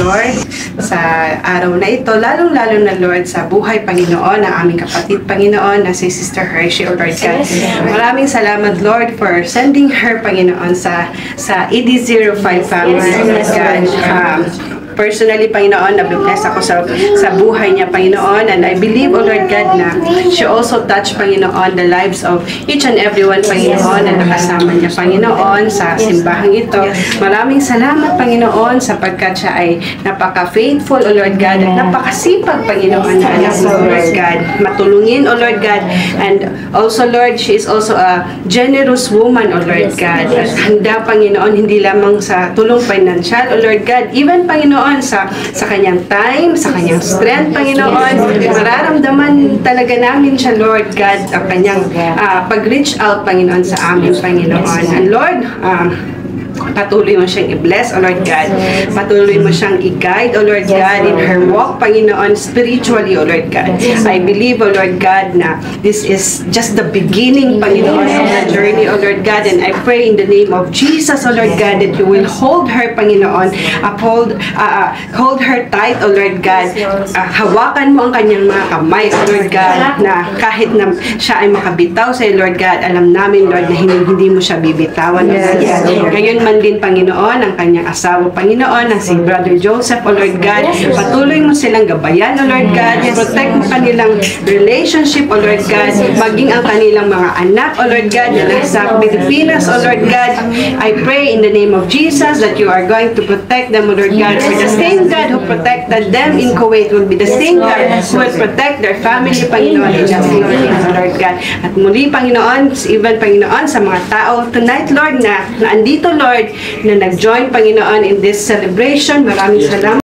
Lord, sa araw na ito, lalong-lalo na Lord, sa buhay Panginoon, ng aming kapatid Panginoon, na si Sister Hershey, O Lord God. Maraming salamat Lord for sending her Panginoon sa ED05 family, O Lord God. Personally, Panginoon, nabibless ako sa buhay niya, Panginoon, and I believe, O Lord God, na she also touched, Panginoon, the lives of each and everyone, Panginoon, na nakasama niya, Panginoon, sa simbahang ito. Maraming salamat, Panginoon, sapagkat siya ay napaka-faithful, O Lord God, at napakasipag, Panginoon, na anak mo, O Lord God. Matulungin, O Lord God, and also, Lord, she is also a generous woman, O Lord God. At handa, Panginoon, hindi lamang sa tulong financial, O Lord God, even, Panginoon, sa kanyang time, sa kanyang strength, Panginoon. Mararamdaman talaga namin siya, Lord God, ang kanyang pag-reach out, Panginoon, sa amin, Panginoon. And Lord, patuloy mo siyang i-bless, O Lord God. Patuloy mo siyang i-guide, O Lord God, in her walk, Panginoon, spiritually, O Lord God. I believe, O Lord God, na this is just the beginning, Panginoon, of the journey, O Lord God, and I pray in the name of Jesus, O Lord God, that you will hold her, Panginoon, hold her tight, O Lord God. Hawakan mo ang kanyang mga kamay, O Lord God, na kahit na siya ay makabitaw sa Lord God, alam namin, Lord, na hindi mo siya bibitawan, O Lord God. Ngayon man din, Panginoon, ang kanyang asawa, Panginoon, ang si Brother Joseph, O Lord God, patuloy mo silang gabayan, O Lord God, protect mo kanilang relationship, O Lord God, maging ang kanilang mga anak, O Lord God, na nasa Pilipinas, O Lord God. I pray in the name of Jesus that you are going to protect them, O Lord God, for the same God who protected them in Kuwait will be the same God who will protect their family, Panginoon, in the Philippines, O Lord God. At muli, Panginoon, even, Panginoon, sa mga tao tonight, Lord, na andito, Lord, na nag-join, Panginoon, in this celebration. Maraming salamat.